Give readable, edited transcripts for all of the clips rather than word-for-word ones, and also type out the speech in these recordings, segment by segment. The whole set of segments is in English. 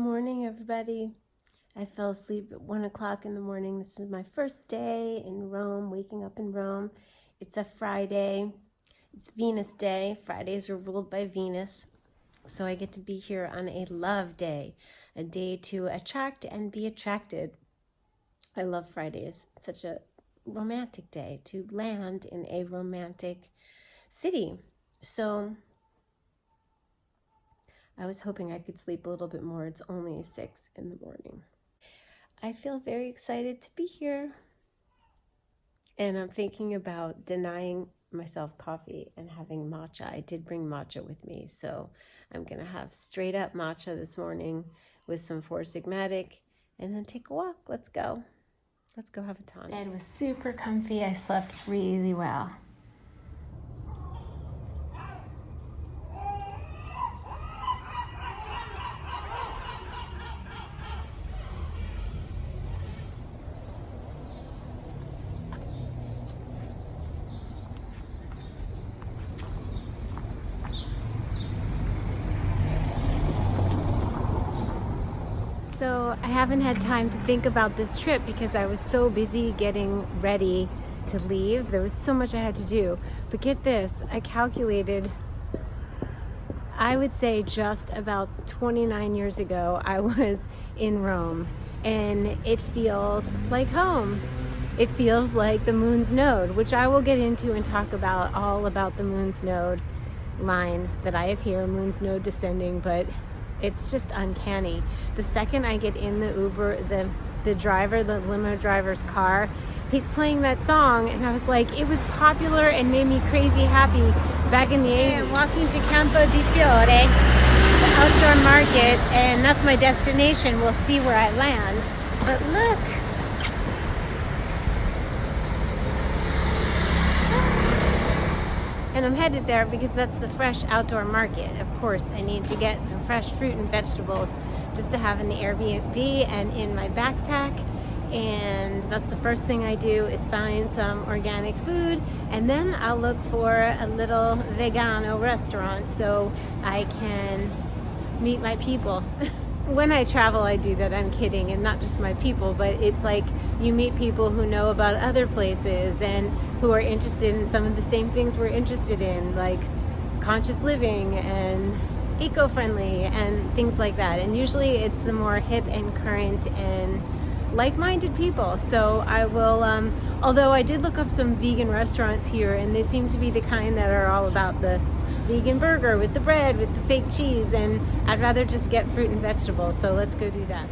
morning, everybody. I fell asleep at 1 o'clock in the morning. This is my first day in Rome, waking up in Rome. It's a Friday. It's Venus Day. Fridays are ruled by Venus. So I get to be here on a love day, a day to attract and be attracted. I love Fridays. It's such a romantic day to land in a romantic city. So I was hoping I could sleep a little bit more. It's only 6 in the morning. I feel very excited to be here. And I'm thinking about denying myself coffee and having matcha. I did bring matcha with me, so I'm going to have straight up matcha this morning with some Four Sigmatic and then take a walk. Let's go. Let's go have a tonic. Bed was super comfy. I slept really well. So I haven't had time to think about this trip because I was so busy getting ready to leave. There was so much I had to do. But get this, I calculated, I would say just about 29 years ago, I was in Rome. And it feels like home. It feels like the moon's node, which I will get into and talk about all about the moon's node line that I have here, moon's node descending, but it's just uncanny. The second I get in the Uber, the driver, the limo driver's car, he's playing that song, and I was like, it was popular and made me crazy happy back in the 80s. I'm walking to Campo di Fiore, the outdoor market, and that's my destination. We'll see where I land. But look. And I'm headed there because that's the fresh outdoor market. Of course, I need to get some fresh fruit and vegetables just to have in the Airbnb and in my backpack. And that's the first thing I do is find some organic food. And then I'll look for a little vegano restaurant so I can meet my people. When I travel, I do that. I'm kidding. And not just my people, but it's like you meet people who know about other places and who are interested in some of the same things we're interested in, like conscious living and eco-friendly and things like that. And usually it's the more hip and current and like-minded people. So I will, although I did look up some vegan restaurants here, and they seem to be the kind that are all about the vegan burger with the bread, with the fake cheese, and I'd rather just get fruit and vegetables. So let's go do that.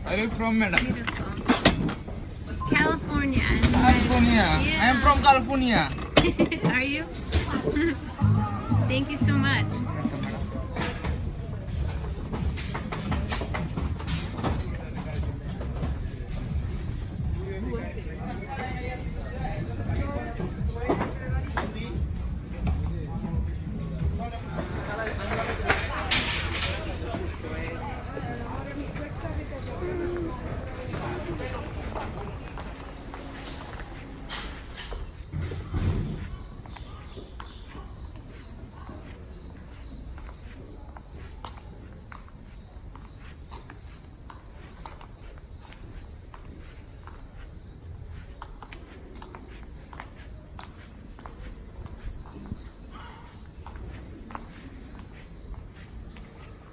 Where are you from, madam? California. California. Yeah. I am from California. Are you? Thank you so much.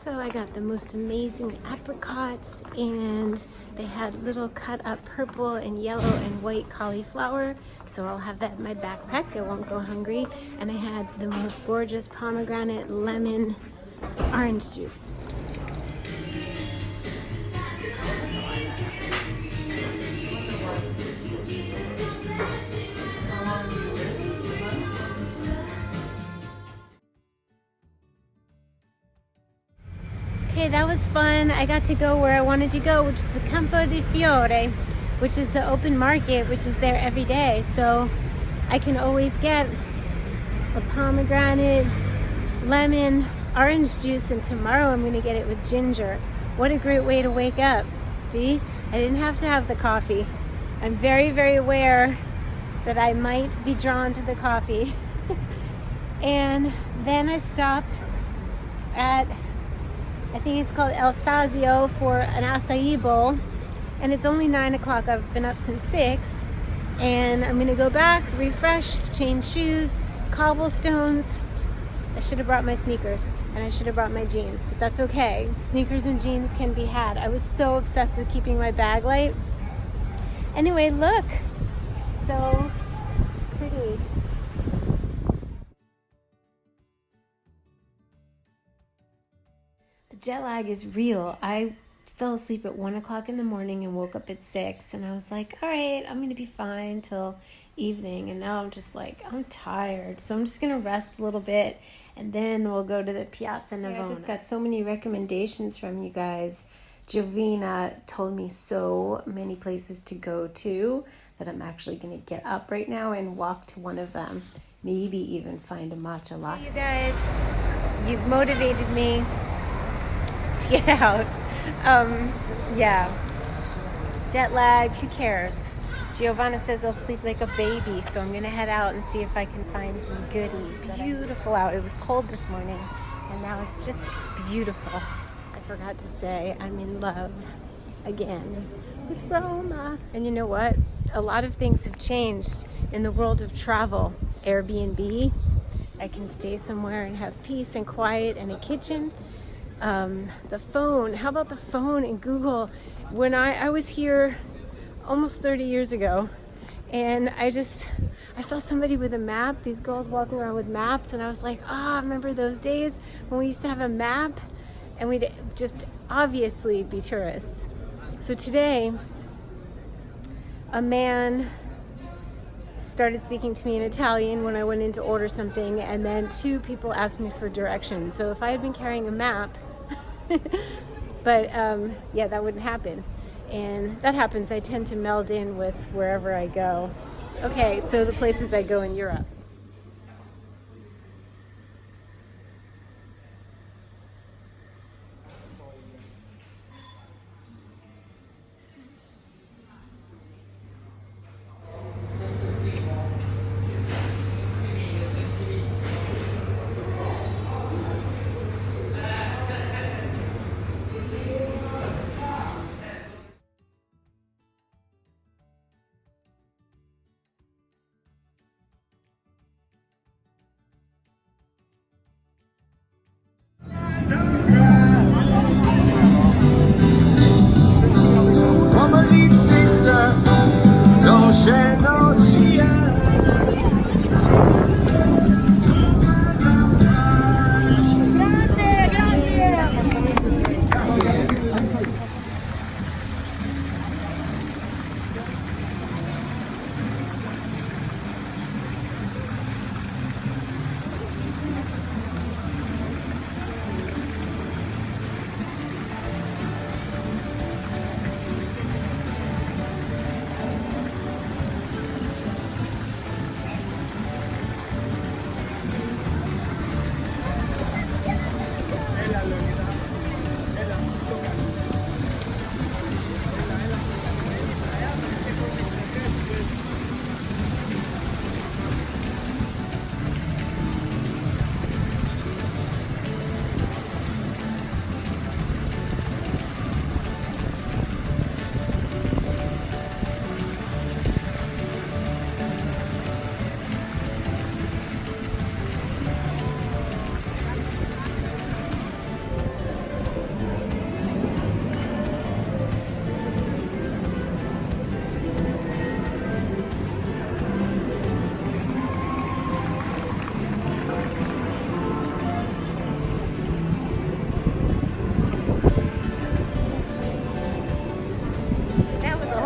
So I got the most amazing apricots, and they had little cut up purple and yellow and white cauliflower. So I'll have that in my backpack. I won't go hungry. And I had the most gorgeous pomegranate lemon orange juice. Okay, that was fun. I got to go where I wanted to go, which is the Campo di Fiore, which is the open market, which is there every day. So I can always get a pomegranate, lemon, orange juice, and tomorrow I'm gonna get it with ginger. What a great way to wake up. See, I didn't have to have the coffee. I'm very, very aware that I might be drawn to the coffee. And then I stopped at, I think it's called El Sazio, for an acai bowl. And it's only 9 o'clock. I've been up since 6. And I'm gonna go back, refresh, change shoes, cobblestones. I should have brought my sneakers and I should have brought my jeans, but that's okay. Sneakers and jeans can be had. I was so obsessed with keeping my bag light. Anyway, look, so pretty. The jet lag is real. I fell asleep at 1 o'clock in the morning and woke up at 6, and I was like, all right, I'm gonna be fine till evening. And now I'm just like, I'm tired, so I'm just gonna rest a little bit and then we'll go to the Piazza Navona. I just got so many recommendations from you guys. Giovina told me so many places to go to that I'm actually gonna get up right now and walk to one of them, maybe even find a matcha latte. You guys, you've motivated me to get out. Yeah, jet lag, who cares? Giovanna says I'll sleep like a baby, so I'm gonna head out and see if I can find some goodies. It's beautiful out. It was cold this morning, and now it's just beautiful. I forgot to say I'm in love again with Roma. And you know what? A lot of things have changed in the world of travel. Airbnb, I can stay somewhere and have peace and quiet and a kitchen. The phone, how about the phone and Google? When I was here almost 30 years ago, and I saw somebody with a map, these girls walking around with maps, and I was like, I remember those days when we used to have a map and we'd just obviously be tourists. So today, a man started speaking to me in Italian when I went in to order something, and then 2 people asked me for directions. So if I had been carrying a map, but yeah, that wouldn't happen. And that happens. I tend to meld in with wherever I go. Okay, so the places I go in Europe.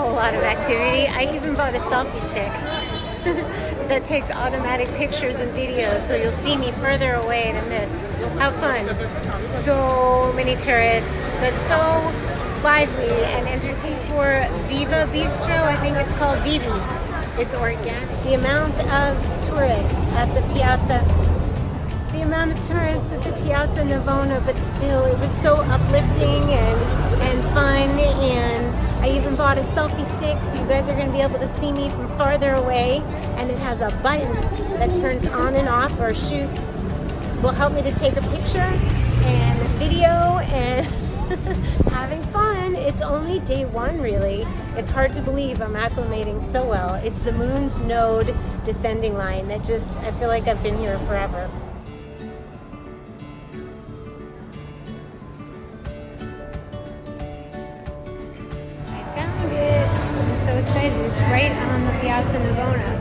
Lot of activity. I even bought a selfie stick. that takes automatic pictures and videos, so you'll see me further away than this. How fun. So many tourists, but so lively and entertaining. For Viva Bistro, I think it's called Vivi. It's organic. The amount of tourists at the Piazza Navona, but still it was so uplifting and fun, and I even bought a selfie stick so you guys are going to be able to see me from farther away, and it has a button that turns on and off, or will help me to take a picture and video and having fun. It's only day one, really. It's hard to believe I'm acclimating so well. It's the moon's node descending line that just, I feel like I've been here forever. I found it. I'm so excited. It's right on the Piazza Navona.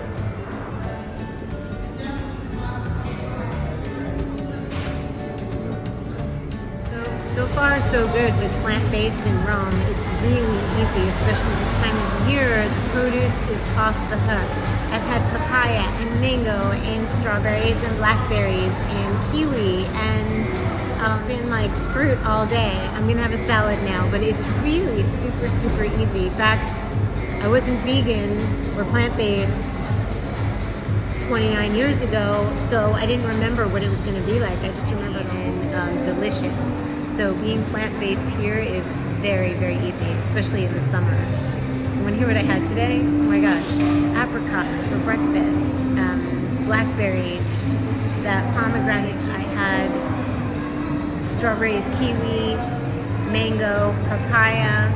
So far, so good with plant-based in Rome. It's really easy, especially this time of year. The produce is off the hook. I've had papaya and mango and strawberries and blackberries and kiwi, and it's been like fruit all day. I'm gonna have a salad now, but it's really super, super easy. In fact, I wasn't vegan or plant-based 29 years ago, so I didn't remember what it was gonna be like. I just remember being delicious. So being plant-based here is very, very easy, especially in the summer. You want to hear what I had today? Oh my gosh, apricots for breakfast, blackberries, that pomegranate I had, strawberries, kiwi, mango, papaya.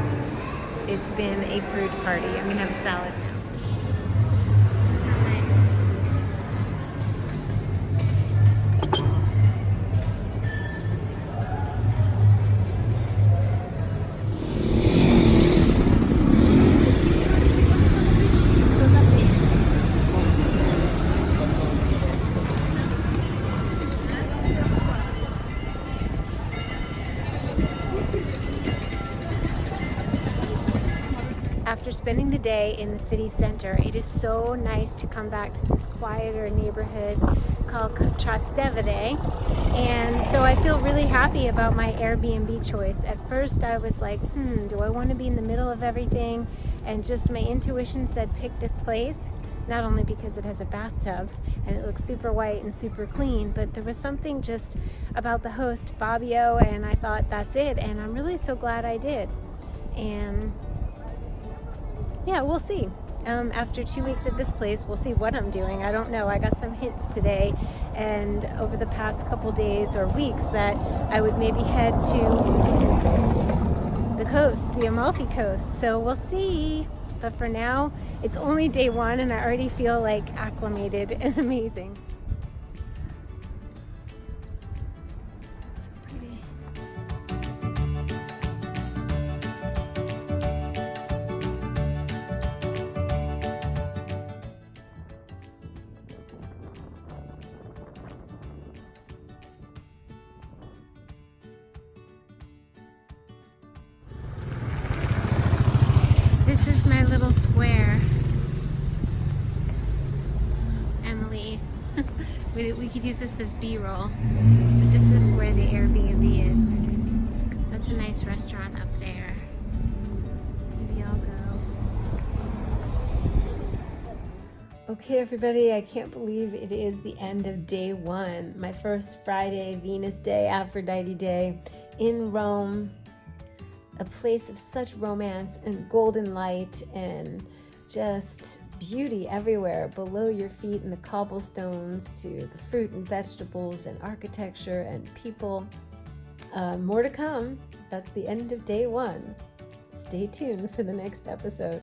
It's been a fruit party. I'm gonna have a salad now. After spending the day in the city center, it is so nice to come back to this quieter neighborhood called Trastevere. And so I feel really happy about my Airbnb choice. At first I was like, do I want to be in the middle of everything? And just my intuition said pick this place, not only because it has a bathtub and it looks super white and super clean, but there was something just about the host, Fabio, and I thought that's it. And I'm really so glad I did. And yeah, we'll see. After 2 weeks at this place, we'll see what I'm doing. I don't know. I got some hints today and over the past couple days or weeks that I would maybe head to the coast, the Amalfi Coast. So we'll see. But for now, it's only day one and I already feel like acclimated and amazing. So pretty. This is my little square, Emily. We could use this as B-roll. This is where the Airbnb is. That's a nice restaurant up there. Maybe I'll go. Okay, everybody, I can't believe it is the end of day one. My first Friday, Venus Day, Aphrodite Day in Rome. A place of such romance and golden light and just beauty everywhere below your feet, and the cobblestones to the fruit and vegetables and architecture and people. More to come. That's the end of day one. Stay tuned for the next episode.